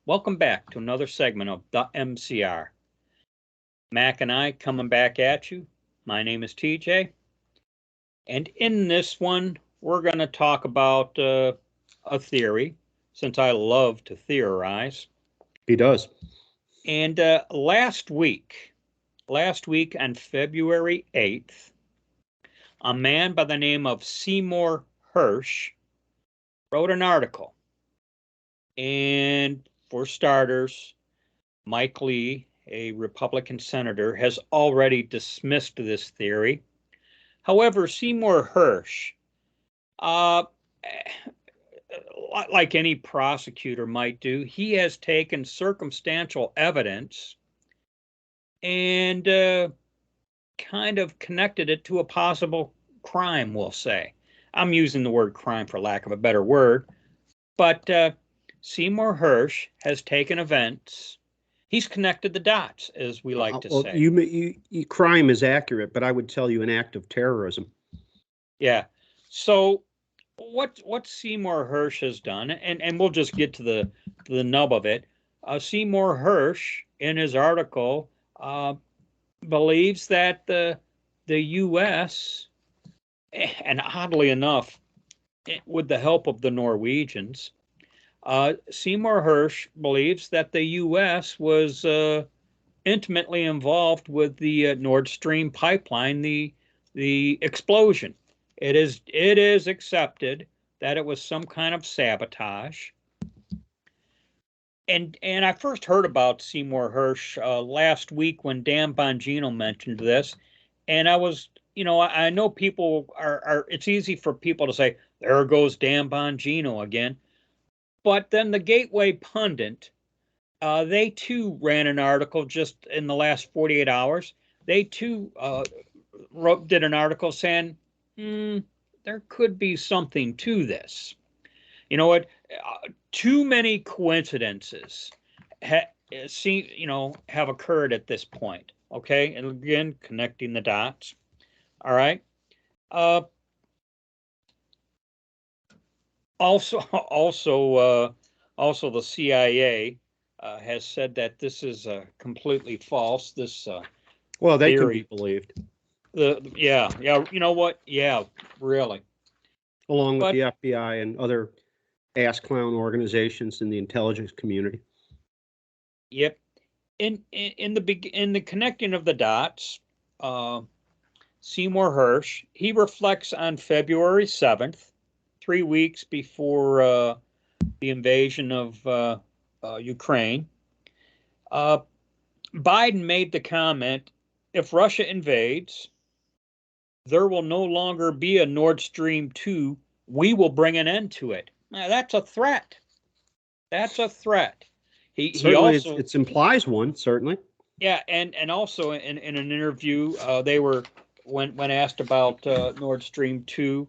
Welcome back to another segment of the MCR. Mac and I coming back at you. My name is TJ. And in this one, we're going to talk about a theory, since I love to theorize. He does. And last week on February 8th, a man by the name of Seymour Hersh wrote an article. And for starters, Mike Lee, a Republican senator, has already dismissed this theory. However, Seymour Hersh, like any prosecutor might do, he has taken circumstantial evidence and kind of connected it to a possible crime, we'll say. I'm using the word crime for lack of a better word, but Seymour Hersh has taken events. He's connected the dots, as we like to say. Crime is accurate, but I would tell you an act of terrorism. Yeah. So what Seymour Hersh has done, and we'll just get to the nub of it. Seymour Hersh, in his article, believes that the U.S., and oddly enough, with the help of the Norwegians, Seymour Hersh believes that the U.S. was intimately involved with the Nord Stream pipeline, the explosion. It is accepted that it was some kind of sabotage. And I first heard about Seymour Hersh last week when Dan Bongino mentioned this, and I was, I know people are. It's easy for people to say, "There goes Dan Bongino again," but then the Gateway Pundit, they too ran an article just in the last 48 hours. They too did an article saying, there could be something to this. You know what? Too many coincidences have occurred at this point. Okay, and again, connecting the dots. All right. Also, the CIA has said that this is completely false. This well, they theory. Can be believed. Yeah. You know what? Yeah, really. Along with the FBI and other ass clown organizations in the intelligence community. Yep. In the connecting of the dots, Seymour Hersh, he reflects on February 7th, 3 weeks before the invasion of Ukraine. Biden made the comment, if Russia invades, there will no longer be a Nord Stream 2. We will bring an end to it. Now, that's a threat. That's a threat. He also it implies one, certainly. Yeah, and also in an interview, they were when asked about Nord Stream 2,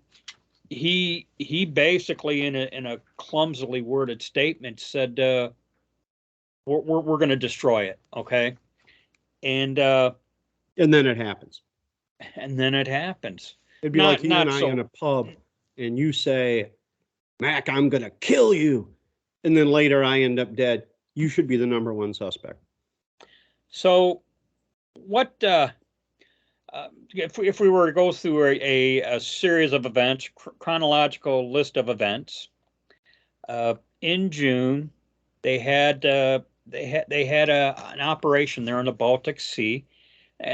he basically in a clumsily worded statement said, we're going to destroy it, okay? And then it happens. And then it happens. It'd be like you and I in a pub, and you say, "Mac, I'm going to kill you," and then later I end up dead. You should be the number one suspect. So, what if we were to go through a series of events, chronological list of events? In June, they had an operation there in the Baltic Sea.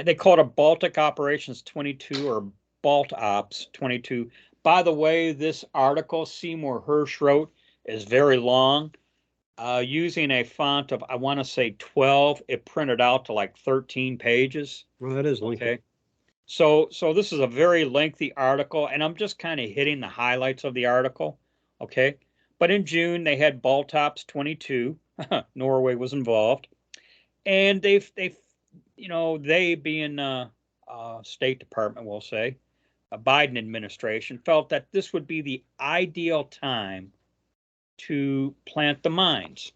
They called it Baltic Operations 22 or Balt Ops 22. By the way, this article Seymour Hersh wrote is very long. Using a font of, I want to say 12, it printed out to like 13 pages. Well, that is lengthy. Okay. So this is a very lengthy article, and I'm just kind of hitting the highlights of the article. Okay. But in June, they had Baltops 22. Norway was involved. And they being State Department, we'll say, a Biden administration, felt that this would be the ideal time to plant the mines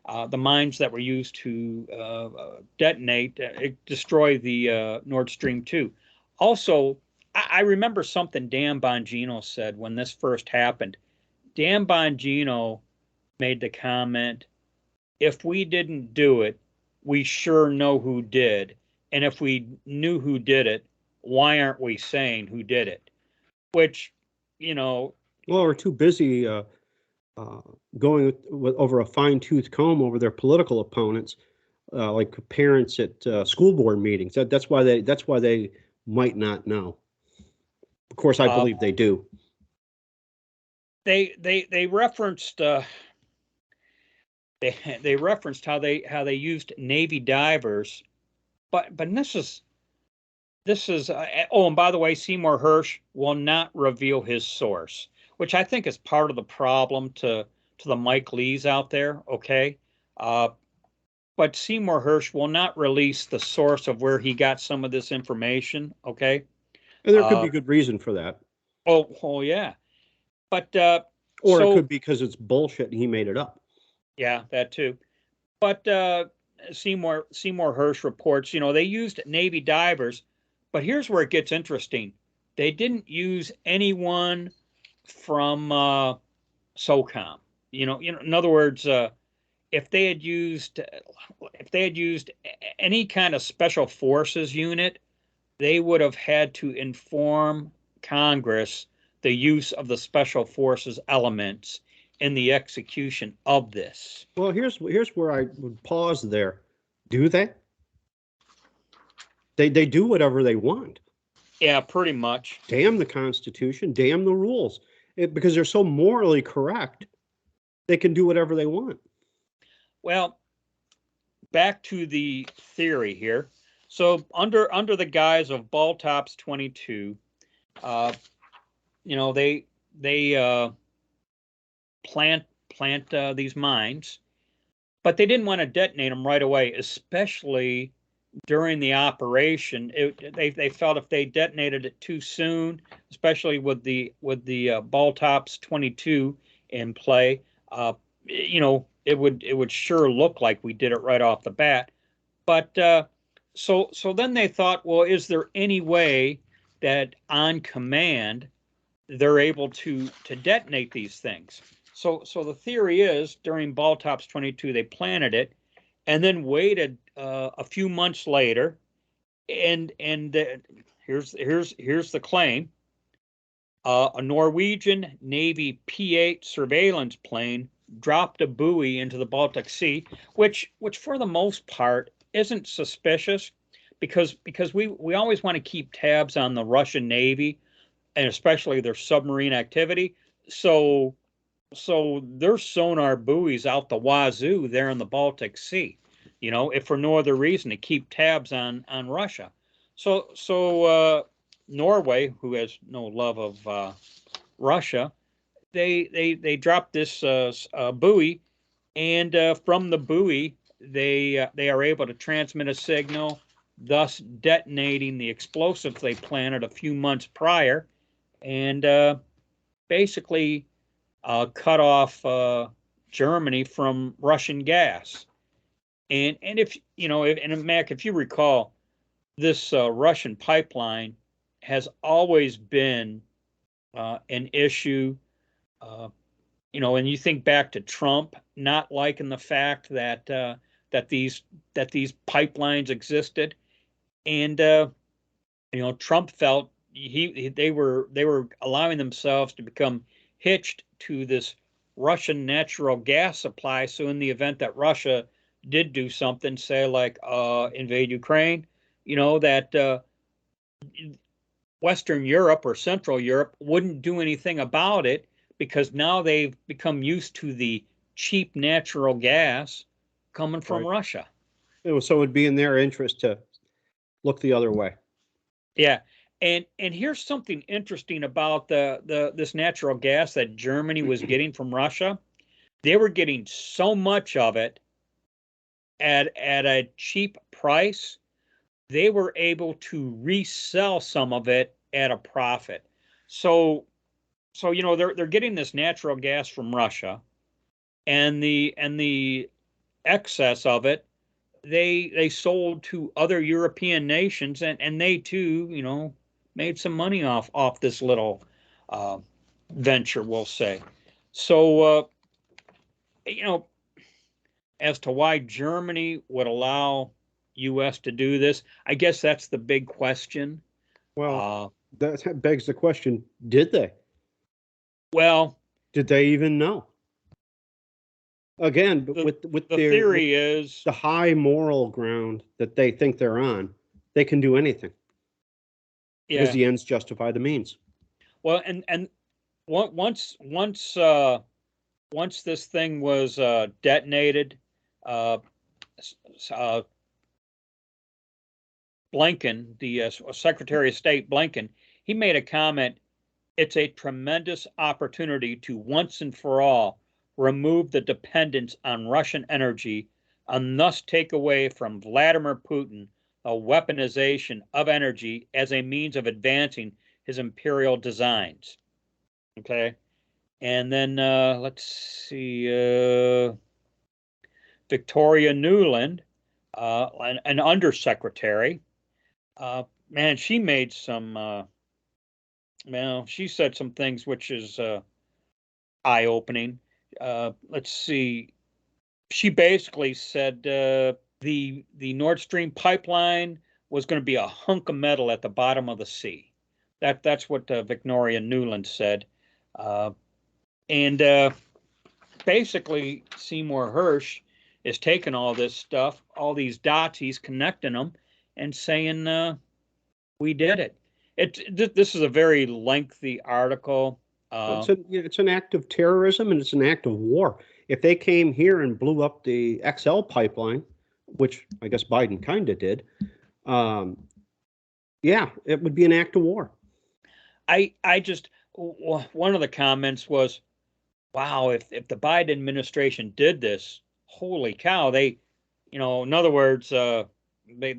that were used to detonate, destroy the Nord Stream 2. Also, I remember something Dan Bongino said when this first happened. Dan Bongino made the comment, if we didn't do it, we sure know who did. And if we knew who did it, why aren't we saying who did it? Which, you know, Well, we're too busy going over a fine-tooth comb over their political opponents, like parents at school board meetings. That's why they might not know. Of course, I believe they do. They referenced they referenced how they used Navy divers, but this is oh, and by the way, Seymour Hersh will not reveal his source, which I think is part of the problem to the Mike Lees out there. Okay, uh, but Seymour Hersh will not release the source of where he got some of this information. Okay, And there could be good reason for that. oh yeah, but or it could be because it's bullshit and he made it up. Yeah, that too. But Seymour Hersh reports, they used Navy divers, but here's where it gets interesting. They didn't use anyone from SOCOM. In other words, if they had used any kind of special forces unit, they would have had to inform Congress the use of the special forces elements in the execution of this. Well, here's where I would pause there. Do they? They do whatever they want. Yeah, pretty much. Damn the Constitution, damn the rules. Because they're so morally correct, they can do whatever they want. Well, back to the theory here. So under the guise of Baltops 22, they plant these mines, but they didn't want to detonate them right away, especially during the operation. They felt if they detonated it too soon, especially with the Baltops 22 in play, it would sure look like we did it right off the bat. But so then they thought, well, is there any way that on command they're able to detonate these things? So the theory is during Baltops 22 they planted it, and then waited a few months later, and here's the claim: a Norwegian Navy P-8 surveillance plane dropped a buoy into the Baltic Sea, which for the most part isn't suspicious, because we always want to keep tabs on the Russian Navy and especially their submarine activity. So their sonar buoys out the wazoo there in the Baltic Sea, if for no other reason to keep tabs on Russia. So Norway, who has no love of Russia, they dropped this buoy, and from the buoy they are able to transmit a signal, thus detonating the explosives they planted a few months prior, and basically cut off Germany from Russian gas. And if and Mac, if you recall, this Russian pipeline has always been an issue. And you think back to Trump not liking the fact that that these pipelines existed, and Trump felt they were allowing themselves to become hitched to this Russian natural gas supply. So in the event that Russia did do something, say like invade Ukraine, that Western Europe or Central Europe wouldn't do anything about it, because now they've become used to the cheap natural gas coming from Russia. So it would be in their interest to look the other way. Yeah. And here's something interesting about this natural gas that Germany was getting from Russia. They were getting so much of it at a cheap price, they were able to resell some of it at a profit. So they're getting this natural gas from Russia, and the excess of it they sold to other European nations, and they too made some money off this little venture, we'll say. So as to why Germany would allow U.S. to do this, I guess that's the big question. Well, that begs the question: did they? Well, Did they even know? Again, but with the their with theory is, the high moral ground that they think they're on, they can do anything because yeah. the ends justify the means. Well, and once once this thing was detonated, uh, uh, Blinken, the Secretary of State Blinken, he made a comment. It's a tremendous opportunity to once and for all remove the dependence on Russian energy and thus take away from Vladimir Putin the weaponization of energy as a means of advancing his imperial designs. Okay. And then let's see, Victoria Newland, an undersecretary. Man, she made some. Well, she said some things which is eye opening. Let's see. She basically said the Nord Stream pipeline was going to be a hunk of metal at the bottom of the sea. That's what Victoria Newland said, and basically Seymour Hersh is taking all this stuff, all these dots, he's connecting them, and saying we did it. This is a very lengthy article. It's an act of terrorism and it's an act of war. If they came here and blew up the XL pipeline, which I guess Biden kind of did, yeah, it would be an act of war. I just one of the comments was, wow, if the Biden administration did this, holy cow, they, in other words, They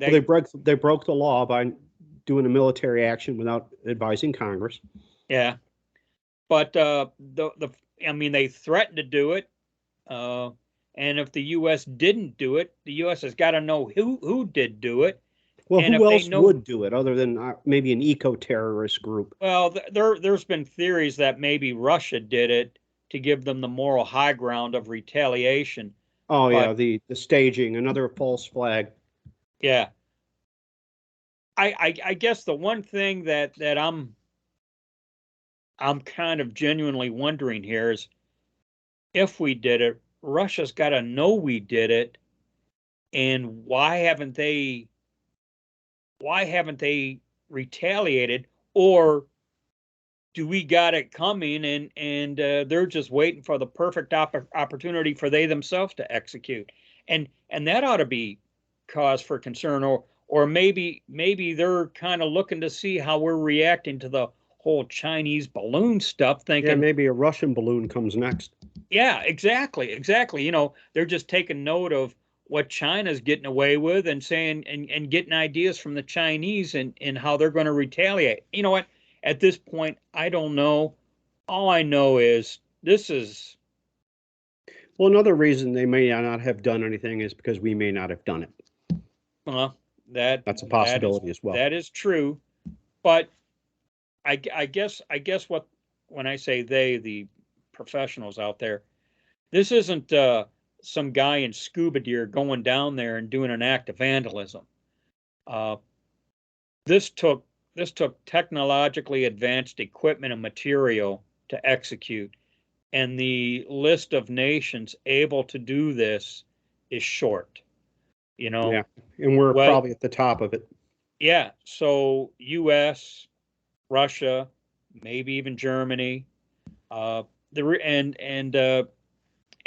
broke the law by doing a military action without advising Congress. yeah, but the I mean, they threatened to do it, and if the U.S. didn't do it, the U.S. has got to know who did do it. Well, And who if they else know, would do it other than maybe an eco-terrorist group? well, there's been theories that maybe Russia did it to give them the moral high ground of retaliation. Oh yeah, But the staging, another false flag. yeah, I guess the one thing that I'm kind of genuinely wondering here is if we did it, Russia's got to know we did it, and why haven't they retaliated, or do we got it coming and they're just waiting for the perfect opportunity for they themselves to execute, and that ought to be cause for concern, or maybe they're kind of looking to see how we're reacting to the whole Chinese balloon stuff, Yeah, thinking, maybe a Russian balloon comes next. yeah, exactly, they're just taking note of what China's getting away with and saying and getting ideas from the Chinese and how they're going to retaliate. You know what? At this point, I don't know. All I know is this is Well, another reason they may not have done anything is because we may not have done it. well, that That's a that is possibility as well. that is true. But I guess what when I say they, the professionals out there, this isn't some guy in scuba gear going down there and doing an act of vandalism. Uh, this took this took technologically advanced equipment and material to execute, and the list of nations able to do this is short. You know, Yeah, and we're well, probably at the top of it. yeah. So U.S., Russia, maybe even Germany, the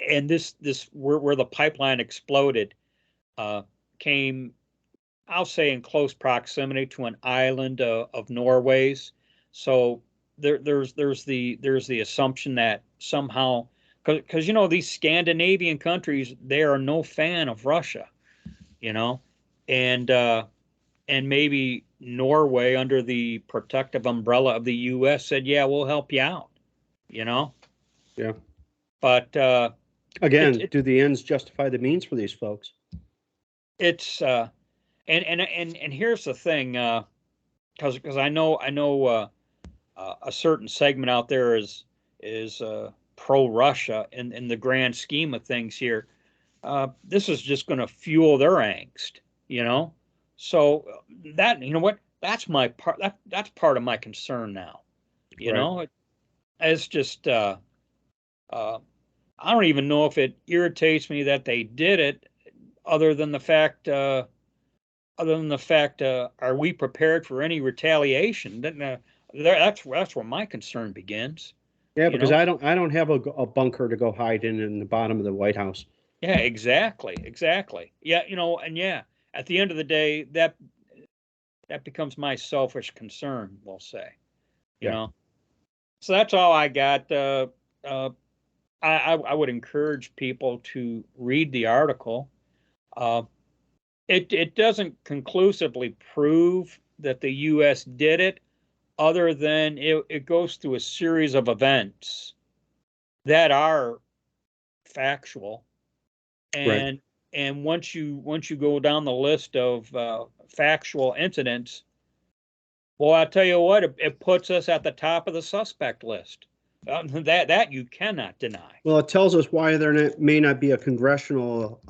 and this where the pipeline exploded uh, came, I'll say, in close proximity to an island of Norway's. So there's the assumption that somehow, because these Scandinavian countries, they are no fan of Russia, you know, and and maybe Norway, under the protective umbrella of the U.S., said, "Yeah, we'll help you out," you know. Yeah. But it, Again, it do the ends justify the means for these folks? it's and here's the thing, because I know a certain segment out there is pro Russia in the grand scheme of things here. this is just going to fuel their angst, So that, you know what, that's my part. That's part of my concern now. Right. It's just I don't even know if it irritates me that they did it, other than the fact. Are we prepared for any retaliation? That's where my concern begins. Yeah, You because know. I don't have a bunker to go hide in the bottom of the White House. Yeah, exactly. Yeah, and yeah, at the end of the day, that becomes my selfish concern, we'll say. You Yeah. know. So that's all I got. Uh, I would encourage people to read the article. Uh, it doesn't conclusively prove that the U.S. did it, other than it goes through a series of events that are factual, Right. and once you go down the list of factual incidents, well, I'll tell you what, it puts us at the top of the suspect list. That you cannot deny. Well, it tells us why may not be a congressional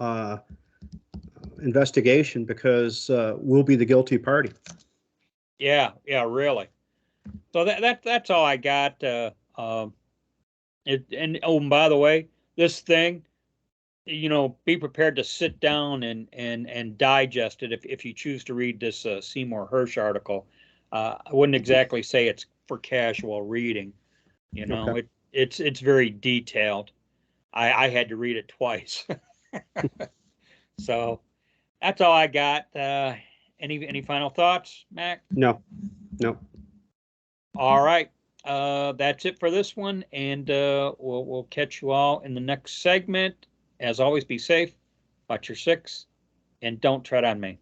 investigation because we'll be the guilty party. Yeah, really. So that's all I got. And by the way, this thing, be prepared to sit down and digest it if you choose to read this Seymour Hersh article. I wouldn't exactly say it's for casual reading. Okay. It's very detailed. I had to read it twice. So that's all I got. Any final thoughts, Mac? No, no. All right. That's it for this one, and we'll catch you all in the next segment. As always, be safe, watch your six, and don't tread on me.